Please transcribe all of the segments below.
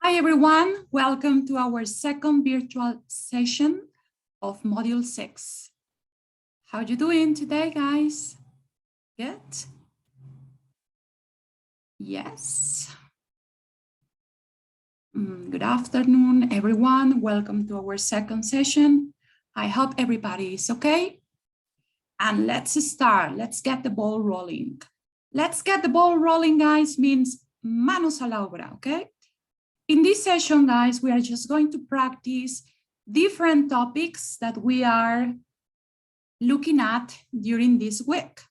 Hi, everyone. Welcome to our second virtual session of Module 6. How you doing today, guys? Good? Yes. Good afternoon, everyone. Welcome to our second session. I hope everybody is okay. And let's start. Let's get the ball rolling. Let's get the ball rolling, guys, means manos a la obra, okay? In this session, guys, we are just going to practice different topics that we are looking at during this week.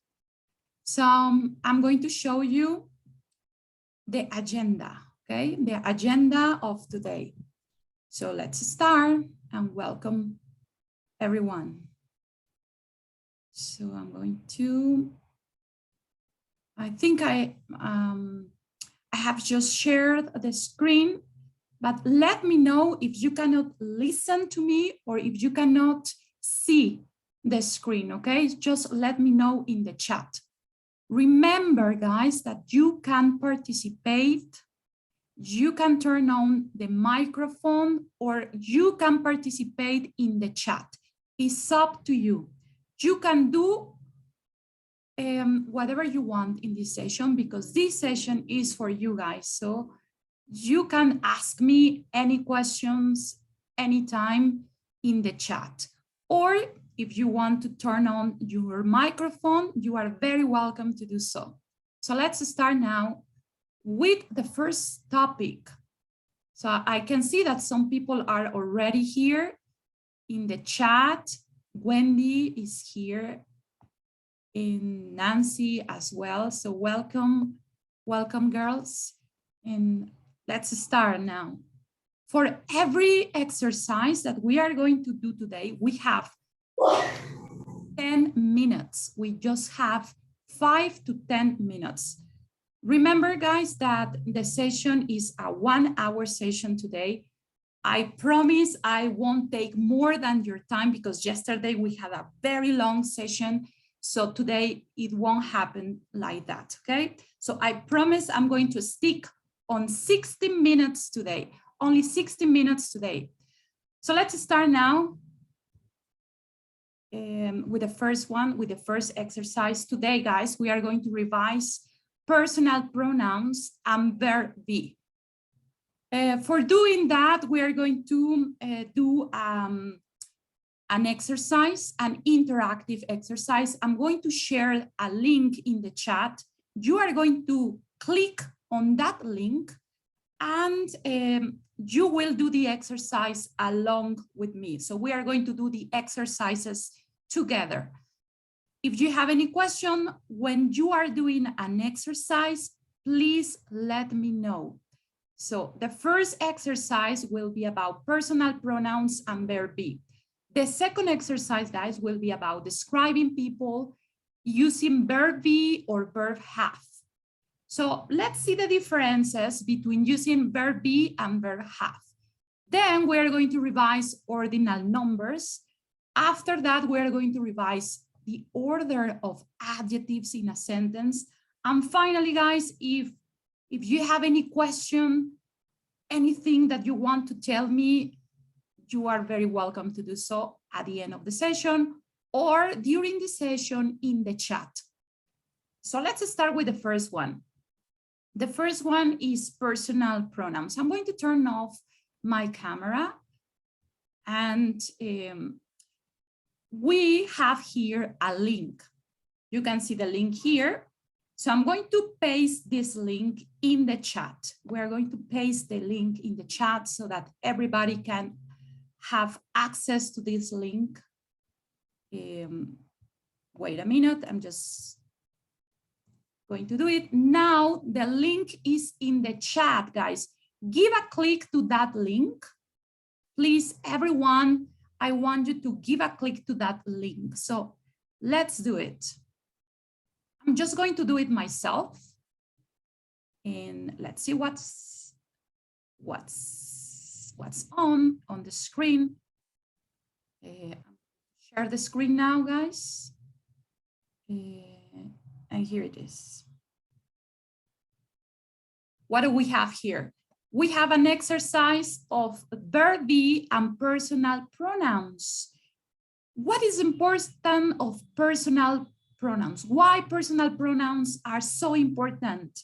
So I'm going to show you the agenda, okay? The agenda of today. So let's start and welcome everyone. So I'm going to, I think I have just shared the screen, but let me know if you cannot listen to me or if you cannot see the screen, okay? Just let me know in the chat. Remember, guys, that you can participate, you can turn on the microphone, or you can participate in the chat. It's up to you. You can do whatever you want in this session because this session is for you guys. So you can ask me any questions anytime in the chat. Or if you want to turn on your microphone, you are very welcome to do so. So let's start now with the first topic. So I can see that some people are already here in the chat. Wendy is here. In Nancy as well. So welcome, girls. And let's start now. For every exercise that we are going to do today, we have 10 minutes. We just have 5 to 10 minutes. Remember, guys, that the session is a 1-hour session today. I promise I won't take more than your time because yesterday we had a very long session. So today it won't happen like that, okay? So I promise I'm going to stick on 60 minutes today, only 60 minutes today. So let's start now with the first one, with the first exercise. Today, guys, we are going to revise personal pronouns and verb be. For doing that, we are going to do an exercise, an interactive exercise. I'm going to share a link in the chat. You are going to click on that link and you will do the exercise along with me. So we are going to do the exercises together. If you have any question when you are doing an exercise, please let me know. So the first exercise will be about personal pronouns and verb be. The second exercise, guys, will be about describing people using verb be or verb have. So let's see the differences between using verb be and verb have. Then we're going to revise ordinal numbers. After that, we're going to revise the order of adjectives in a sentence. And finally, guys, if you have any question, anything that you want to tell me, you are very welcome to do so at the end of the session or during the session in the chat. So let's start with the first one. The first one is personal pronouns. I'm going to turn off my camera and we have here a link. You can see the link here. So I'm going to paste this link in the chat. We're going to paste the link in the chat so that everybody can have access to this link. Wait a minute, I'm just going to do it. Now the link is in the chat, guys. Give a click to that link. Please, everyone, I want you to give a click to that link. So let's do it. I'm just going to do it myself. And let's see what's on the screen. Share the screen now, guys. And here it is. what do we have here? We have an exercise of verb be and personal pronouns. What is important of personal pronouns? Why personal pronouns are so important?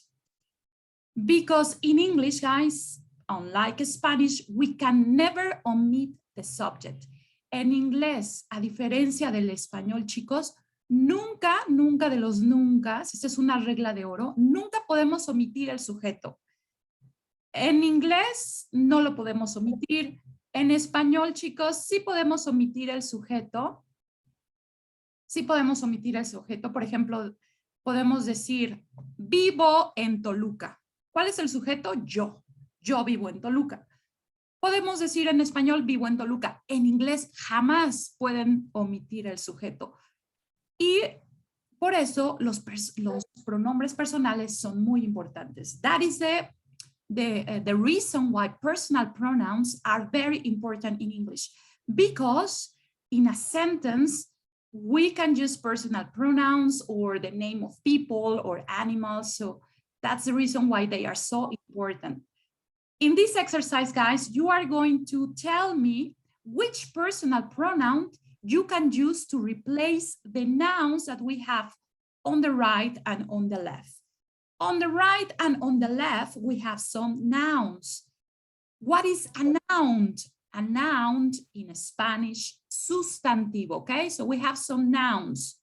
Because in English, guys, unlike Spanish, we can never omit the subject. En inglés, a diferencia del español, chicos, nunca, nunca de los nunca, esta es una regla de oro, nunca podemos omitir el sujeto. En inglés no lo podemos omitir. En español, chicos, sí podemos omitir el sujeto. Sí podemos omitir el sujeto. Por ejemplo, podemos decir, vivo en Toluca. ¿Cuál es el sujeto? Yo. Yo vivo en Toluca. Podemos decir en español, vivo en Toluca. En inglés jamás pueden omitir el sujeto. Y por eso los pronombres personales son muy importantes. That is the reason why personal pronouns are very important in English. Because in a sentence, we can use personal pronouns or the name of people or animals. So that's the reason why they are so important. In this exercise, guys, you are going to tell me which personal pronoun you can use to replace the nouns that we have on the right and on the left. On the right and on the left, we have some nouns. What is a noun? A noun in Spanish, sustantivo, okay? So we have some nouns.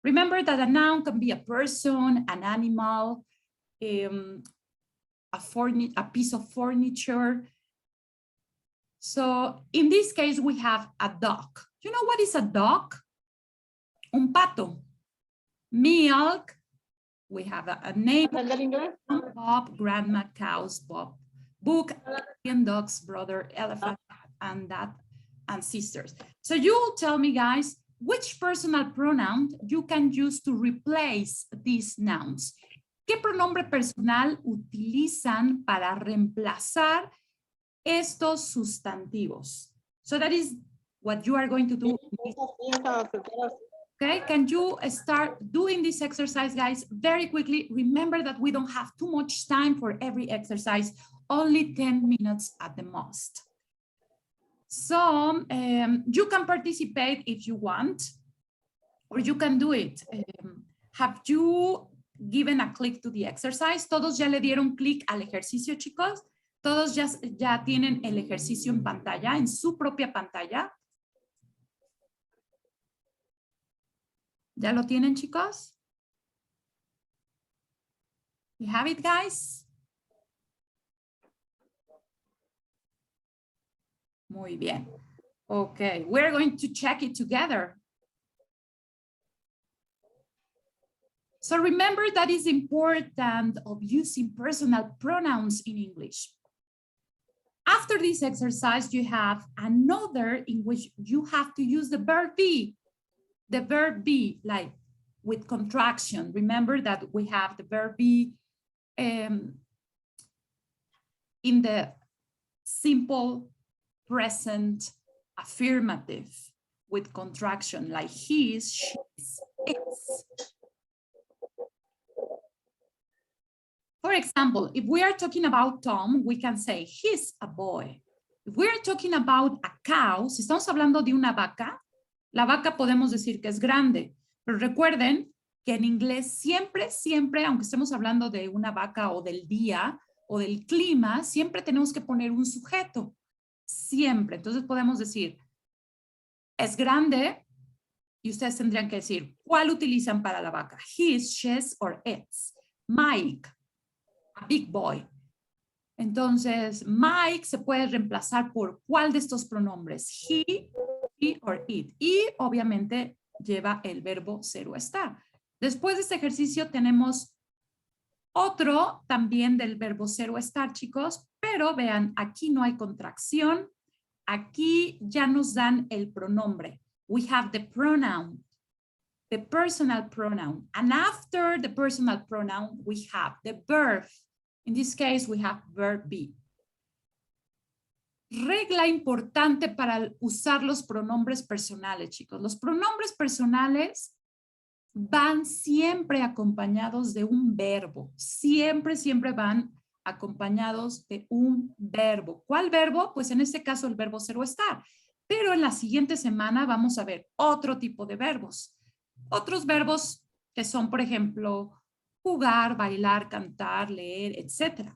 Remember that a noun can be a person, an animal, a piece of furniture. So in this case, we have a dog. You know what is a dog? Un pato. Milk. We have a name. Bob, grandma, cows, Bob. Book, and dogs, brother, elephant, and that, and sisters. So you will tell me, guys, which personal pronoun you can use to replace these nouns. ¿Qué pronombre personal utilizan para reemplazar estos sustantivos? So that is what you are going to do. Okay, can you start doing this exercise, guys, very quickly? Remember that we don't have too much time for every exercise, only 10 minutes at the most. So you can participate if you want, or you can do it. Have you given a click to the exercise? ¿Todos ya le dieron clic al ejercicio, chicos? ¿Todos ya tienen el ejercicio en pantalla, en su propia pantalla? ¿Ya lo tienen, chicos? You have it, guys? Muy bien. Okay, we're going to check it together. So remember that is important of using personal pronouns in English. After this exercise, you have another in which you have to use the verb be. The verb be, like with contraction. Remember that we have the verb be in the simple present affirmative with contraction, like his, she's, its. For example, if we are talking about Tom, we can say he's a boy. If we are talking about a cow, si estamos hablando de una vaca, la vaca podemos decir que es grande, pero recuerden que en inglés siempre, siempre, aunque estemos hablando de una vaca o del día o del clima, siempre tenemos que poner un sujeto, siempre. Entonces podemos decir, es grande, y ustedes tendrían que decir, ¿cuál utilizan para la vaca? His, she's, or its. Mike, a big boy. Entonces, Mike se puede reemplazar por ¿cuál de estos pronombres? He or it. Y obviamente lleva el verbo ser o estar. Después de este ejercicio tenemos otro también del verbo ser o estar, chicos, pero vean, aquí no hay contracción. Aquí ya nos dan el pronombre. We have the pronoun, the personal pronoun. And after the personal pronoun, we have the verb. In this case, we have verb be. Regla importante para usar los pronombres personales, chicos. Los pronombres personales van siempre acompañados de un verbo. Siempre, siempre van acompañados de un verbo. ¿Cuál verbo? Pues en este caso el verbo ser o estar. Pero en la siguiente semana vamos a ver otro tipo de verbos. Otros verbos que son, por ejemplo, jugar, bailar, cantar, leer, etc.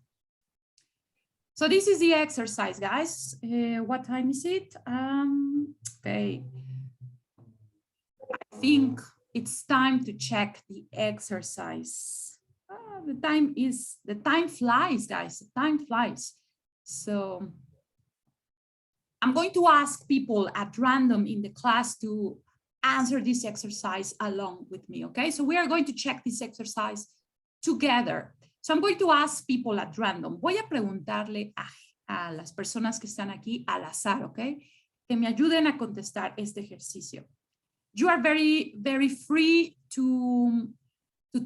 So this is the exercise, guys. What time is it? Okay. I think it's time to check the exercise. The time flies, guys. The time flies. So I'm going to ask people at random in the class to answer this exercise along with me, okay? So we are going to check this exercise together. So I'm going to ask people at random. Voy a preguntarle a las personas que están aquí al azar, okay? Que me ayuden a contestar este ejercicio. You are very, very free to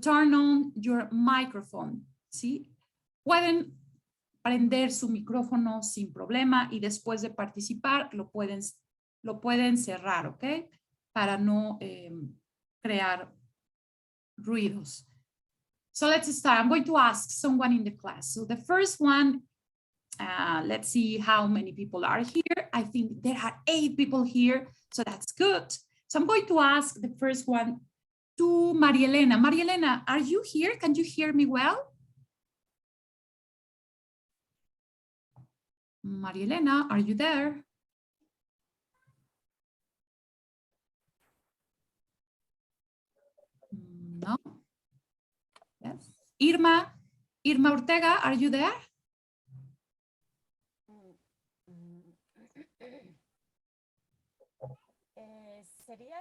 turn on your microphone, ¿sí? Pueden prender su micrófono sin problema y después de participar lo pueden cerrar, ¿ok? Para no crear ruidos. So let's start. I'm going to ask someone in the class. So the first one, let's see how many people are here. I think there are 8 people here, so that's good. So I'm going to ask the first one to Maria Elena. Maria Elena, are you here? Can you hear me well? Maria Elena, are you there? No. Yes. Irma Ortega, are you there? Sería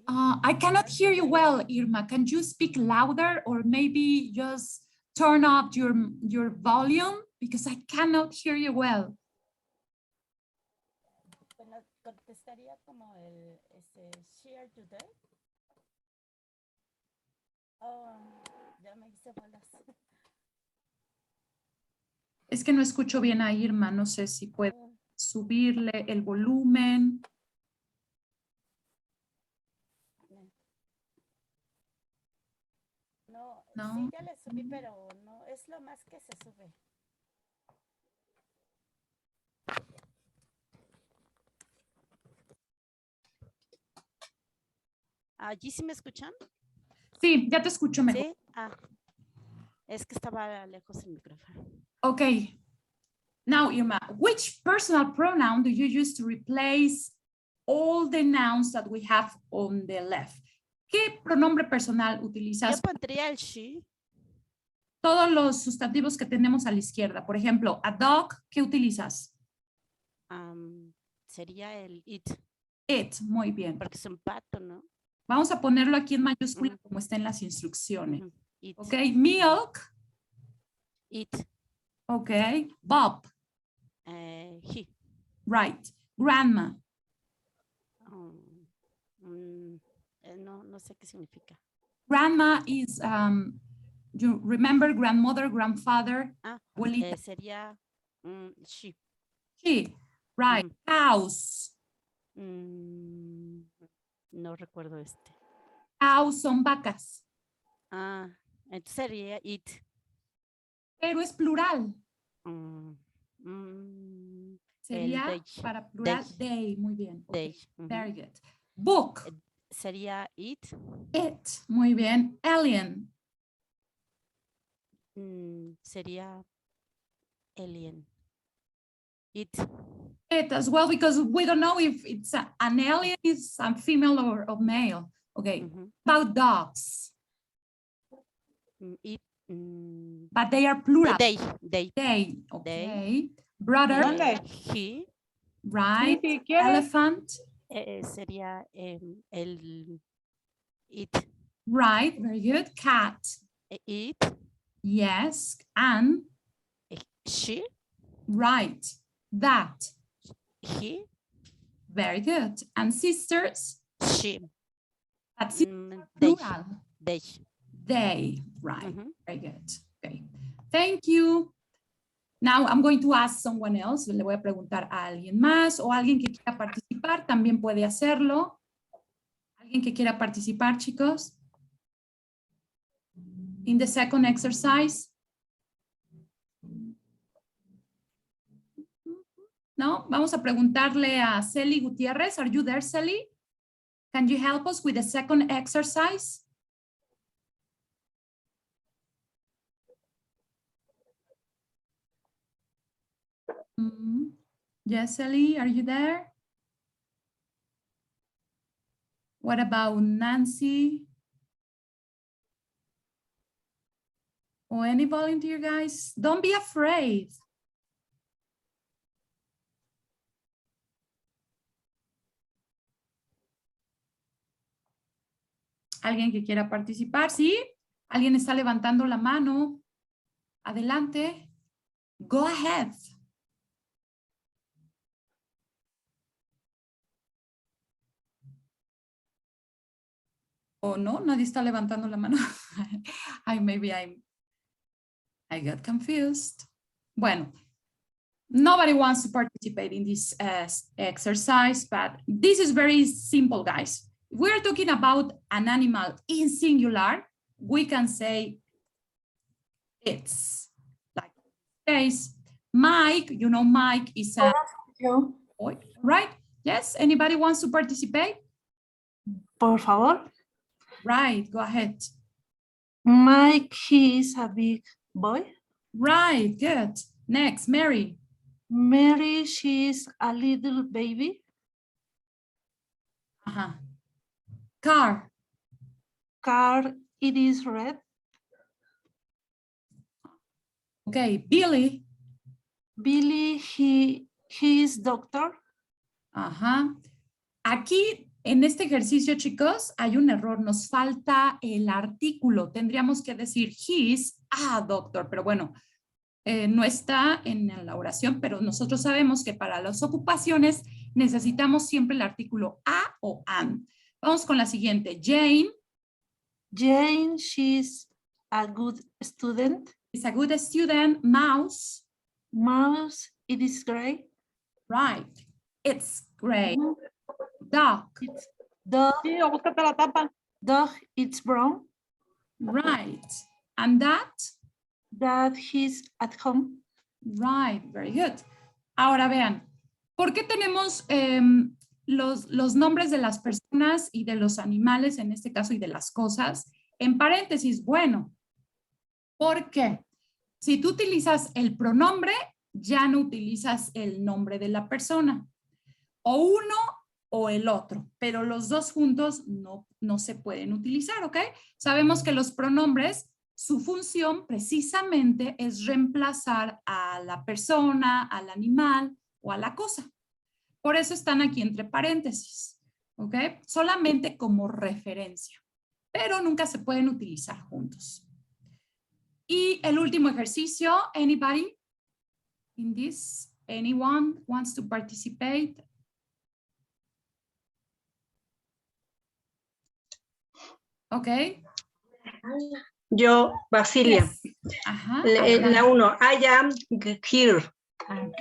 I cannot hear you well, Irma. Can you speak louder or maybe just turn up your volume? Because I cannot hear you well. Bueno, contestaría como share today. Oh, ya me hice bolas. Es que no escucho bien a Irma. No sé si puede subirle el volumen. No, sí, ya le subí, pero no, es lo más que se sube. ¿Allí sí me escuchan? Sí, ya te escucho mejor. Sí, es que estaba lejos el micrófono. Okay. Now, Irma, which personal pronoun do you use to replace all the nouns that we have on the left? ¿Qué pronombre personal utilizas? Yo pondría el she. Todos los sustantivos que tenemos a la izquierda. Por ejemplo, a dog, ¿qué utilizas? Sería el it. It, muy bien. Porque es un pato, ¿no? Vamos a ponerlo aquí en mayúscula como está en las instrucciones. It. Ok, milk. It. Ok, Bob. He. Right. Grandma. No sé qué significa. Grandma is, you remember grandmother, grandfather, abuelita. Sería she. She, right. Cows. No recuerdo este. Cows son vacas. Entonces sería it. Pero es plural. Sería they. para plural they. Muy bien. Okay. They. Very good. Book. Sería it. It. Muy bien. Alien. Sería alien. It. It as well, because we don't know if it's an alien is a female or male. Okay. About dogs. It. But they are plural. They. Okay. They. Brother. He. Right. Elephant. Sería el it. Right. Very good. Cat. It. Yes. And she. Right. That. He. Very good. And sisters. She. That's plural. They. They. Right. Very good. Okay. Thank you. Now I'm going to ask someone else. Le voy a preguntar a alguien más o alguien que quiera participar también puede hacerlo. ¿Alguien que quiera participar, chicos? in the second exercise? No, vamos a preguntarle a Celi Gutiérrez. Are you there, Celi? Can you help us with the second exercise? Yes, Celi, are you there? What about Nancy? Or any volunteer, guys? Don't be afraid. ¿Alguien que quiera participar? ¿Sí? ¿Alguien está levantando la mano? Adelante. Go ahead. ¿O no? Nadie está levantando la mano. Maybe I got confused. Bueno, nobody wants to participate in this exercise, but this is very simple, guys. If we're talking about an animal in singular, we can say it's. Like case, Mike, you know, Mike is a boy, right? Yes, anybody wants to participate? Por favor. Right, go ahead. Mike, he is a big boy. Right, good. Next, Mary. Mary, she is a little baby. Car. Car, it is red. Okay, Billy. Billy, he is doctor. Aquí, en este ejercicio, chicos, hay un error. Nos falta el artículo. Tendríamos que decir, he is a doctor. Pero bueno, no está en la oración, pero nosotros sabemos que para las ocupaciones necesitamos siempre el artículo a o an. Vamos con la siguiente. Jane. Jane, she's a good student. Is a good student. Mouse. Mouse, it is gray. Right. It's gray. Dog. It's dog. Sí, o búscate la tapa. Dog, it's brown. Right. And that? That he's at home. Right, very good. Ahora vean, ¿por qué tenemos los nombres de las personas y de los animales, en este caso, y de las cosas, en paréntesis? Bueno, porque si tú utilizas el pronombre, ya no utilizas el nombre de la persona. O uno o el otro, pero los dos juntos no se pueden utilizar, ¿ok? Sabemos que los pronombres, su función precisamente es reemplazar a la persona, al animal o a la cosa. Por eso están aquí entre paréntesis, ¿ok? Solamente como referencia, pero nunca se pueden utilizar juntos. Y el último ejercicio, anybody in this? Anyone wants to participate? Okay. Yo, Basilia. Yes. Ajá. La 1, I am here.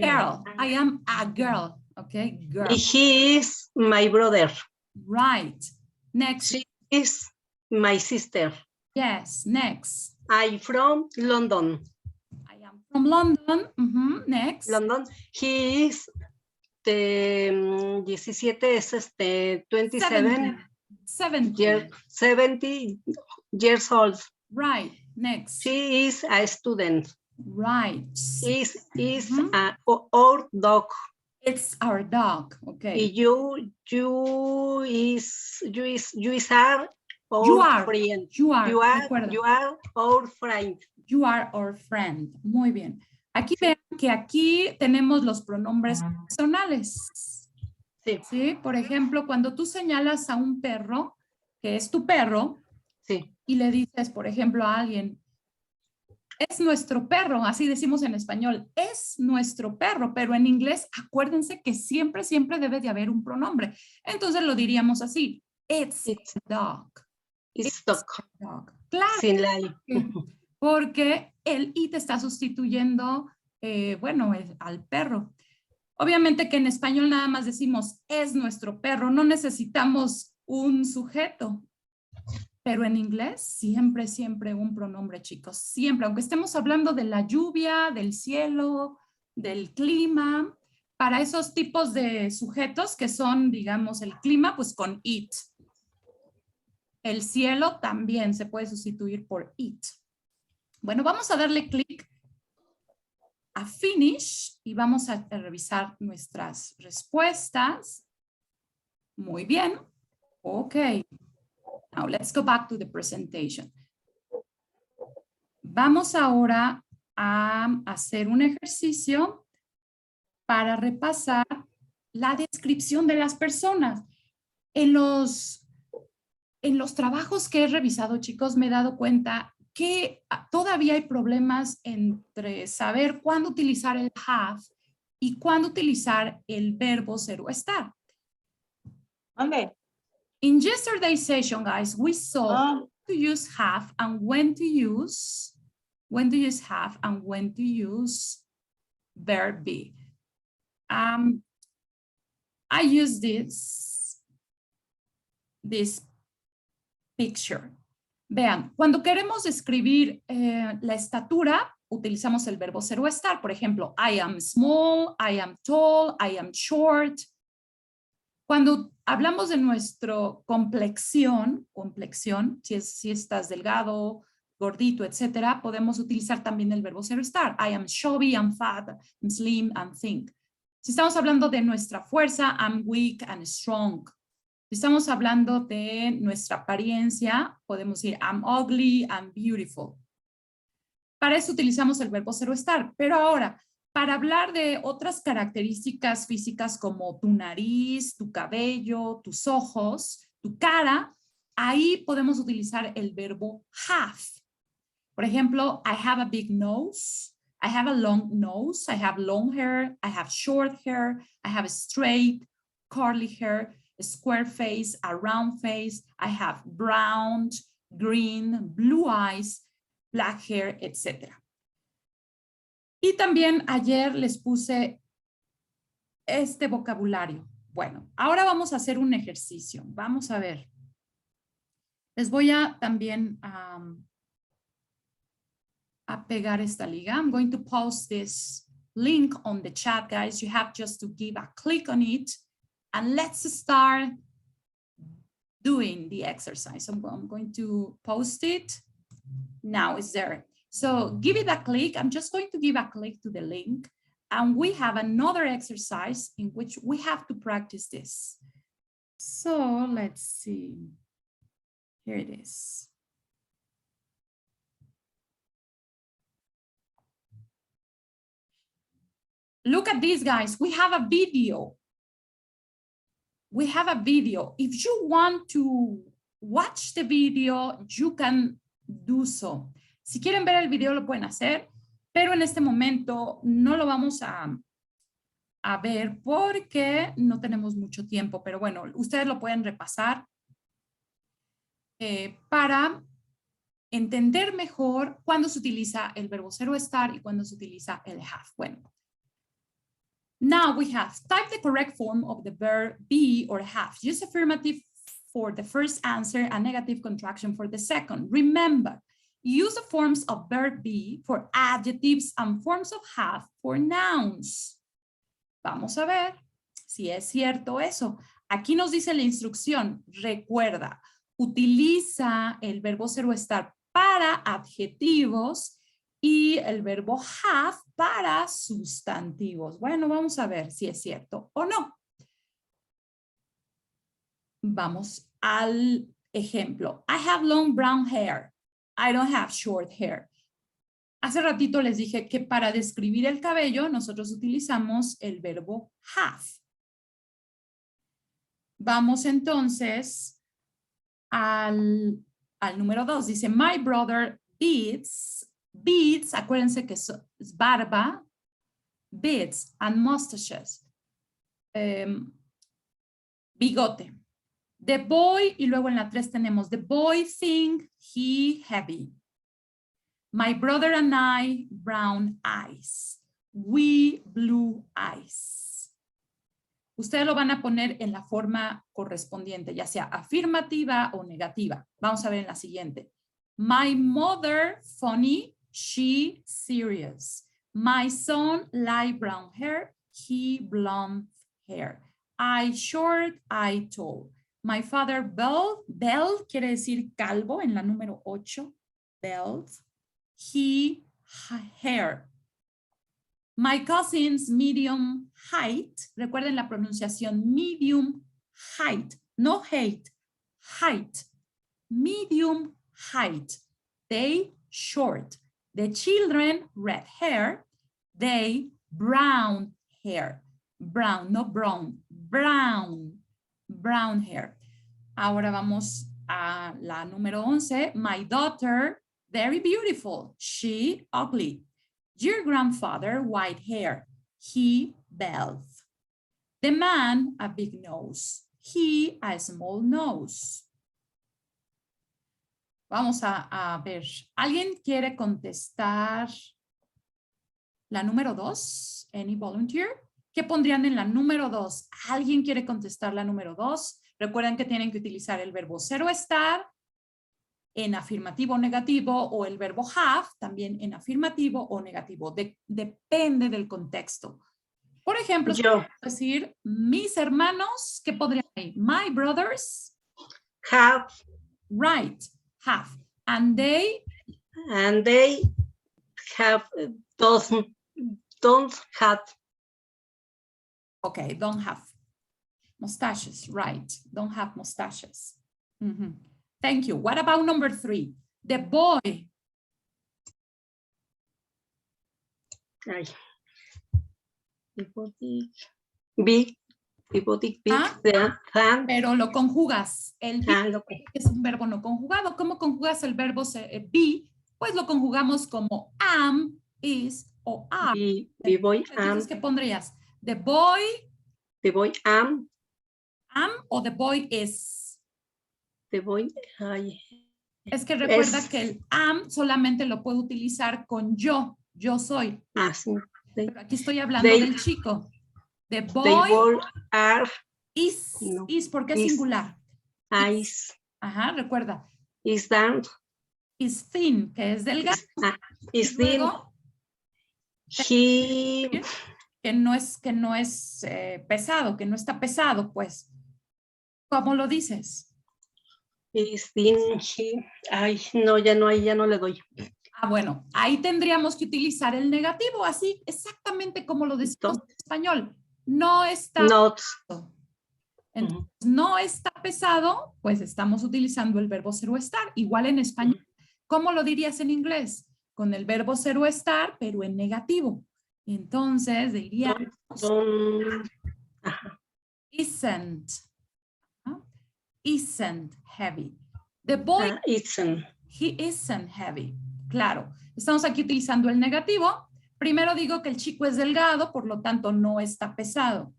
Girl. I am a girl. Okay, girl. He is my brother. Right. Next. She is my sister. Yes, next. I'm from London. I am from London. Next. London. He is 17 es 27. 70 years old. Right. Next. She is a student. Right. Is our dog. It's our dog. Okay. You are our friend. You are our friend. You are our friend. Muy bien. Aquí vean que aquí tenemos los pronombres personales. Sí. ¿Sí? Por ejemplo, cuando tú señalas a un perro, que es tu perro, sí, y le dices, por ejemplo, a alguien, es nuestro perro, así decimos en español, es nuestro perro, pero en inglés, acuérdense que siempre debe de haber un pronombre. Entonces lo diríamos así, it's a dog. It's dog. Dog. Claro. Sin la I. Porque el I te está sustituyendo, al perro. Obviamente que en español nada más decimos, es nuestro perro, no necesitamos un sujeto. Pero en inglés, siempre, siempre un pronombre, chicos. Siempre, aunque estemos hablando de la lluvia, del cielo, del clima, para esos tipos de sujetos que son, digamos, el clima, pues con it. El cielo también se puede sustituir por it. Bueno, vamos a darle clic a Finish y vamos a revisar nuestras respuestas. Muy bien. Ok. Now let's go back to the presentation. Vamos ahora a hacer un ejercicio para repasar la descripción de las personas. En los trabajos que he revisado, chicos, me he dado cuenta que todavía hay problemas entre saber cuándo utilizar el have y cuándo utilizar el verbo ser o estar. ¿Dónde? In yesterday's session, guys, we saw to use have and when to use have and when to use verb be. I use this picture. Vean, cuando queremos describir la estatura, utilizamos el verbo ser o estar. Por ejemplo, I am small, I am tall, I am short. Cuando hablamos de nuestra complexión, si estás delgado, gordito, etcétera, podemos utilizar también el verbo ser o estar. I am chubby, I'm fat, I'm slim, I'm thin. Si estamos hablando de nuestra fuerza, I'm weak and strong. Si estamos hablando de nuestra apariencia, podemos decir I'm ugly, I'm beautiful. Para eso utilizamos el verbo ser o estar. Pero ahora, para hablar de otras características físicas como tu nariz, tu cabello, tus ojos, tu cara, ahí podemos utilizar el verbo have. Por ejemplo, I have a big nose, I have a long nose, I have long hair, I have short hair, I have a straight, curly hair, a square face, a round face, I have brown, green, blue eyes, black hair, etc. Y también ayer les puse este vocabulario. Bueno, ahora vamos a hacer un ejercicio. Vamos a ver. Les voy a también a pegar esta liga. I'm going to post this link on the chat, guys. You have just to give a click on it. And let's start doing the exercise. I'm going to post it. Now it's there. So give it a click. I'm just going to give a click to the link. And we have another exercise in which we have to practice this. So let's see. Here it is. Look at this, guys. We have a video. We have a video. If you want to watch the video, you can do so. Si quieren ver el video, lo pueden hacer, pero en este momento no lo vamos a ver porque no tenemos mucho tiempo. Pero bueno, ustedes lo pueden repasar para entender mejor cuándo se utiliza el verbo ser o estar y cuándo se utiliza el have. Bueno. Now we have type the correct form of the verb be or have. Use affirmative for the first answer and negative contraction for the second. Remember, use the forms of verb be for adjectives and forms of have for nouns. Vamos a ver si es cierto eso. Aquí nos dice la instrucción. Recuerda, utiliza el verbo ser o estar para adjetivos y el verbo have para sustantivos. Bueno, vamos a ver si es cierto o no. Vamos al ejemplo. I have long brown hair. I don't have short hair. Hace ratito les dije que para describir el cabello nosotros utilizamos el verbo have. Vamos entonces al número 2. Dice, my brother beads, acuérdense que es barba, beads and mustaches. Bigote. The boy, y luego en la 3 tenemos, the boy think he heavy. My brother and I, brown eyes. We, blue eyes. Ustedes lo van a poner en la forma correspondiente, ya sea afirmativa o negativa. Vamos a ver en la siguiente. My mother, funny, she serious. My son, light brown hair, he blonde hair. I short, I tall. My father, bald, quiere decir calvo en la número 8, bald. He, hair. My cousin's medium height. Recuerden la pronunciación medium height, no hate, height. Medium height. They short. The children red hair. They brown hair. Brown, no brown, brown. Brown hair. Ahora vamos a la número 11. My daughter, very beautiful. She ugly. Your grandfather, white hair. He bald. The man, a big nose. He, a small nose. Vamos a ver. ¿Alguien quiere contestar la número 2? Any volunteer? ¿Qué pondrían en la número 2? ¿Alguien quiere contestar la número 2? Recuerden que tienen que utilizar el verbo ser o estar en afirmativo o negativo, o el verbo have también en afirmativo o negativo. Depende del contexto. Por ejemplo, Yo. decir mis hermanos, ¿qué podrían decir? My brothers. Have. Right, have. And they have, don't have. Okay, don't have mustaches, right. Don't have mustaches. Mm-hmm. Thank you. What about number 3? The boy. Ay. Big. Pero lo conjugas. El be es un verbo no conjugado. ¿Cómo conjugas el verbo be? Pues lo conjugamos como am, is o are. The boy Entonces, ¿qué pondrías? The boy. The boy am. Am o the boy is. The boy. Ay. Es que recuerda que el am solamente lo puedo utilizar con yo. Yo soy. Ah, sí. Pero aquí estoy hablando del chico. The boy are, is, no, is porque es singular. Is. Ajá, recuerda. Is down. Is thin, que es delgado. Is thin. He. Que no es pesado, que no está pesado, pues. ¿Cómo lo dices? Is thin. Ay, no, ya no le doy. Ah, bueno, ahí tendríamos que utilizar el negativo, así exactamente como lo decimos en español. No está pesado. Entonces, no está pesado, pues estamos utilizando el verbo ser o estar, igual en español. ¿Cómo lo dirías en inglés? Con el verbo ser o estar, pero en negativo. Entonces, diría isn't. Isn't heavy. The boy, he isn't heavy. Claro, estamos aquí utilizando el negativo. Primero digo que el chico es delgado, por lo tanto no está pesado.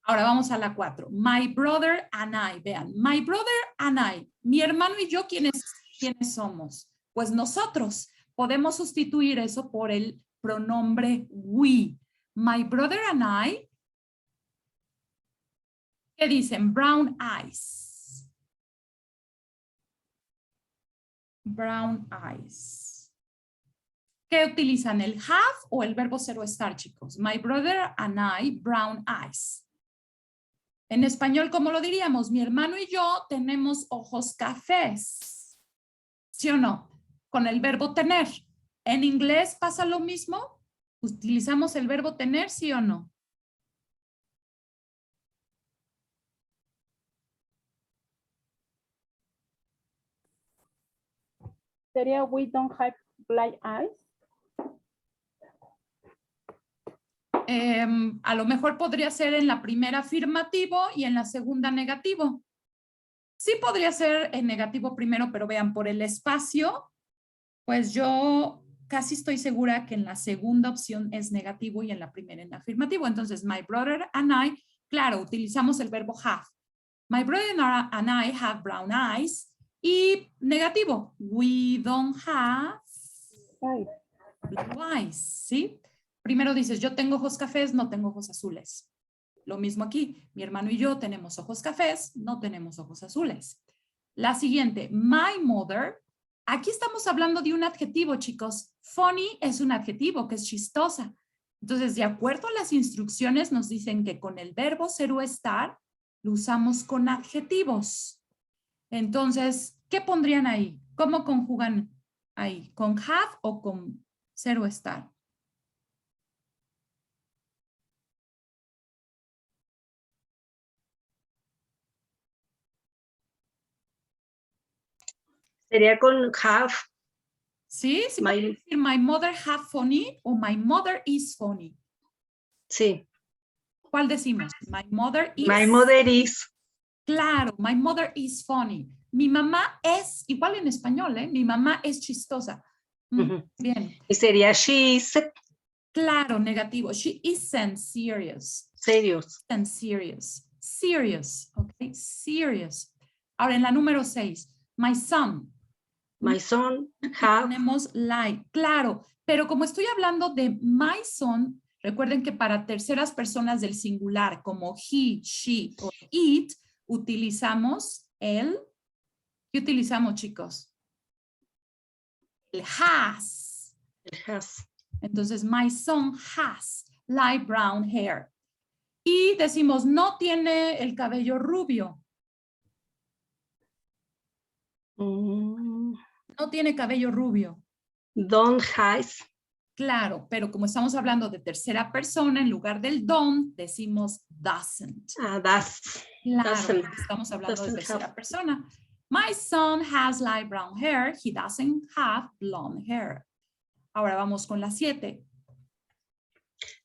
Ahora vamos a la 4. My brother and I. Vean, my brother and I. Mi hermano y yo, ¿quiénes somos? Pues nosotros. Podemos sustituir eso por el pronombre we. My brother and I. ¿Qué dicen? Brown eyes. Brown eyes. ¿Qué utilizan? ¿El have o el verbo ser o estar, chicos? My brother and I, brown eyes. En español, ¿cómo lo diríamos? Mi hermano y yo tenemos ojos cafés. ¿Sí o no? Con el verbo tener. ¿En inglés pasa lo mismo? ¿Utilizamos el verbo tener, sí o no? Sería we don't have black eyes. A lo mejor podría ser en la primera afirmativo y en la segunda negativo. Sí podría ser en negativo primero, pero vean, por el espacio, pues yo casi estoy segura que en la segunda opción es negativo y en la primera en afirmativo. Entonces, my brother and I, claro, utilizamos el verbo have. My brother and I have brown eyes. Y negativo, we don't have blue eyes, ¿sí? Primero dices, yo tengo ojos cafés, no tengo ojos azules. Lo mismo aquí. Mi hermano y yo tenemos ojos cafés, no tenemos ojos azules. La siguiente, my mother. Aquí estamos hablando de un adjetivo, chicos. Funny es un adjetivo que es chistosa. Entonces, de acuerdo a las instrucciones, nos dicen que con el verbo ser o estar, lo usamos con adjetivos. Entonces, ¿qué pondrían ahí? ¿Cómo conjugan ahí? ¿Con have o con ser o estar? Sería con have. Sí, sí, pueden decir my mother have funny o my mother is funny. Sí. ¿Cuál decimos? My mother is. My mother is. Claro, my mother is funny. Mi mamá es, igual en español, ¿eh? Mi mamá es chistosa. Bien. Y sería she is. Claro, negativo. She isn't serious. Serious. Isn't serious. Serious, ok, serious. Ahora en la número 6, my son. My son have. Tenemos like, claro, pero como estoy hablando de my son, recuerden que para terceras personas del singular como he, she o it, utilizamos el, ¿qué utilizamos, chicos? El has. El has. Entonces, my son has light brown hair. Y decimos, no tiene el cabello rubio. No tiene cabello rubio. Don't has. Claro, pero como estamos hablando de tercera persona, en lugar del don't, decimos doesn't. Does. Claro, Doesn't. estamos hablando de Doesn't tercera have. persona. My son has light brown hair. He doesn't have blonde hair. Ahora vamos con la 7.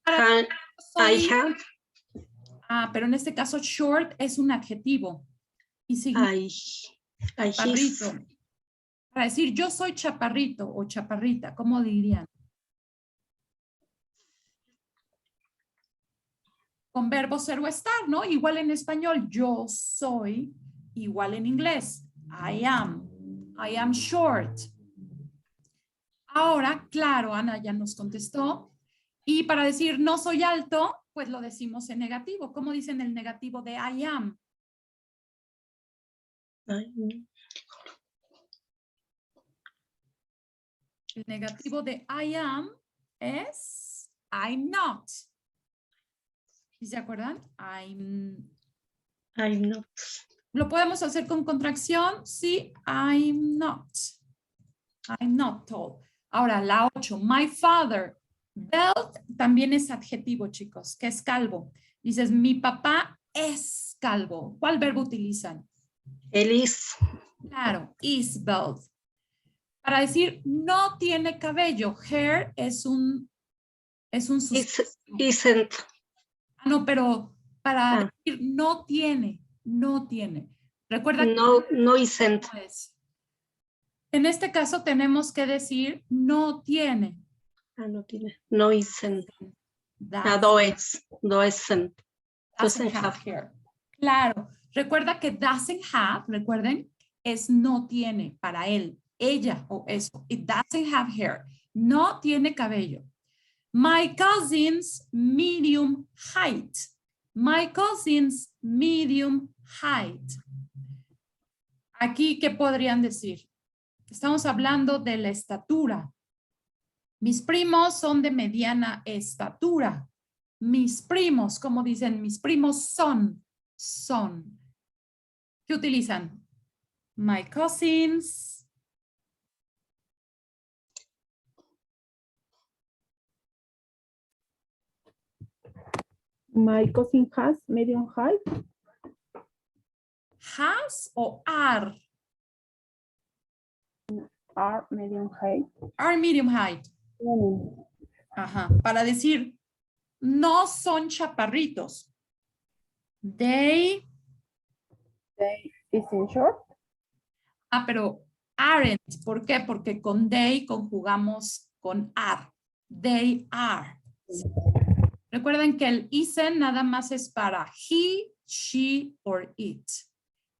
I have. Pero en este caso short es un adjetivo. Y significa chaparrito. Para decir yo soy chaparrito o chaparrita, ¿cómo dirían? Con verbo ser o estar, ¿no? Igual en español, yo soy, igual en inglés, I am short. Ahora, claro, Ana ya nos contestó. Y para decir no soy alto, pues lo decimos en negativo. ¿Cómo dicen el negativo de I am? El negativo de I am es I'm not. ¿Sí se acuerdan? I'm not. ¿Lo podemos hacer con contracción? Sí, I'm not. I'm not tall. Ahora, la 8. My father. Belt también es adjetivo, chicos, que es calvo. Dices, mi papá es calvo. ¿Cuál verbo utilizan? Él is. Claro, is bald. Para decir no tiene cabello, hair es un Isn't. No, pero para decir no tiene. Recuerda que no isn't. no es. En este caso tenemos que decir no tiene. No tiene. No isn't. Doesn't have hair. Claro. Recuerda que doesn't have, recuerden, es no tiene para él, ella o eso. It doesn't have hair. No tiene cabello. My cousin's medium height. My cousin's medium height. Aquí, ¿qué podrían decir? Estamos hablando de la estatura. Mis primos son de mediana estatura. Mis primos, como dicen, mis primos son. ¿Qué utilizan? My cousins. My cousin has medium height. Has o are? Are medium height. Are medium height. Ajá. Para decir, no son chaparritos. They is in short. Pero aren't. ¿Por qué? Porque con they conjugamos con are. They are. Recuerden que el isn't nada más es para he, she or it.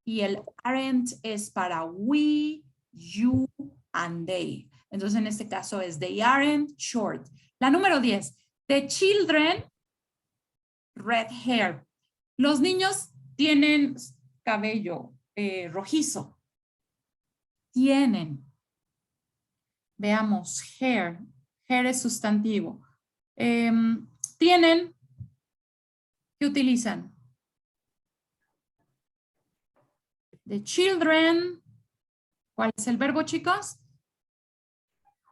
Y el aren't es para we, you and they. Entonces en este caso es they aren't short. La número 10. The children red hair. Los niños tienen cabello rojizo. Tienen. Veamos, hair. Hair es sustantivo. Tienen. ¿Qué utilizan? The children. ¿Cuál es el verbo, chicos?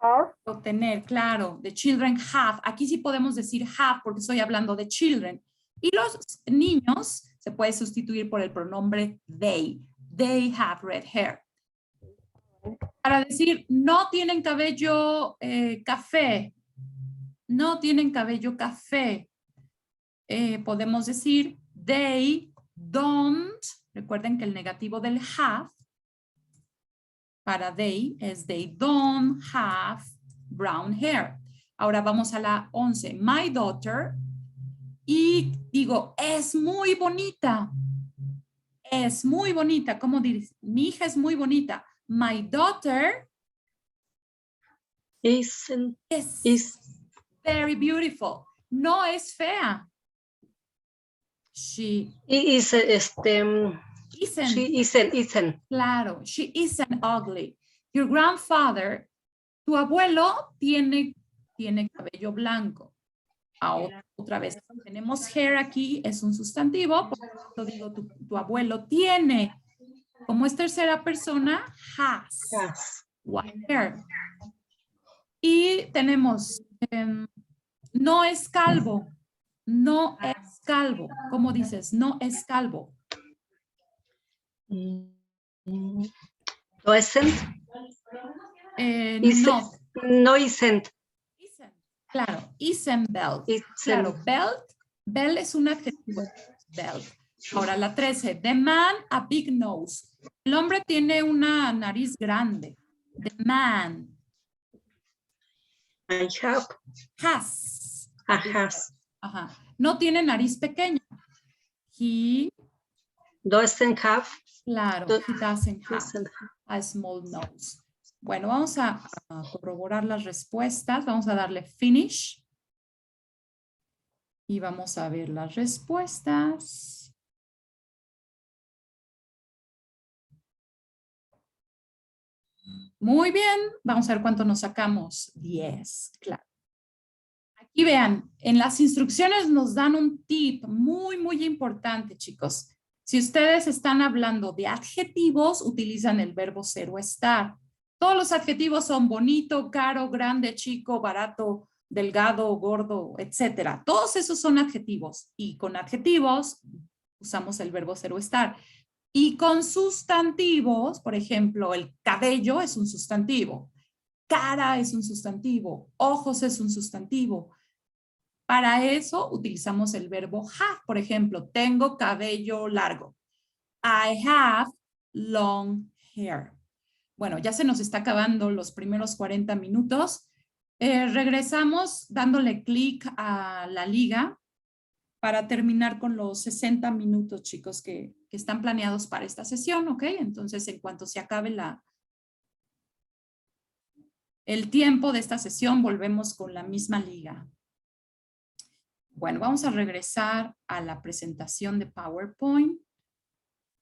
Have. Obtener, claro. The children have. Aquí sí podemos decir have porque estoy hablando de children. Y los niños se puede sustituir por el pronombre they. They have red hair. Para decir no tienen cabello café. No tienen cabello café. Podemos decir they don't. Recuerden que el negativo del have para they es they don't have brown hair. Ahora vamos a la 11. My daughter. Y digo, es muy bonita. Es muy bonita. ¿Cómo dices? Mi hija es muy bonita. My daughter is very beautiful. No es fea. She isn't. Claro, she isn't ugly. Your grandfather, tu abuelo tiene cabello blanco. Ahora, otra vez, tenemos hair aquí, es un sustantivo, por lo digo, tu abuelo tiene. Como es tercera persona, has white hair. Y tenemos, no es calvo. No es calvo. ¿Cómo dices? No es calvo. No isn't. No. No isn't. Isn't. Claro, isn't belt. Isn't. Claro, belt es un adjetivo. Belt. Ahora la 13. The man a big nose. El hombre tiene una nariz grande. The man. I have. Has. Has. Ajá. No tiene nariz pequeña. He. Doesn't have. Claro, he doesn't have a small nose. Bueno, vamos a corroborar las respuestas. Vamos a darle finish. Y vamos a ver las respuestas. Muy bien. Vamos a ver cuánto nos sacamos. 10, claro. Aquí vean, en las instrucciones nos dan un tip muy, muy importante, chicos. Si ustedes están hablando de adjetivos, utilizan el verbo ser o estar. Todos los adjetivos son bonito, caro, grande, chico, barato, delgado, gordo, etcétera. Todos esos son adjetivos. Y con adjetivos usamos el verbo ser o estar. Y con sustantivos, por ejemplo, el cabello es un sustantivo. Cara es un sustantivo. Ojos es un sustantivo. Para eso utilizamos el verbo have. Por ejemplo, tengo cabello largo. I have long hair. Bueno, ya se nos está acabando los primeros 40 minutos. Regresamos dándole clic a la liga para terminar con los 60 minutos, chicos, que están planeados para esta sesión, ¿ok? Entonces, en cuanto se acabe el tiempo de esta sesión, volvemos con la misma liga. Bueno, vamos a regresar a la presentación de PowerPoint.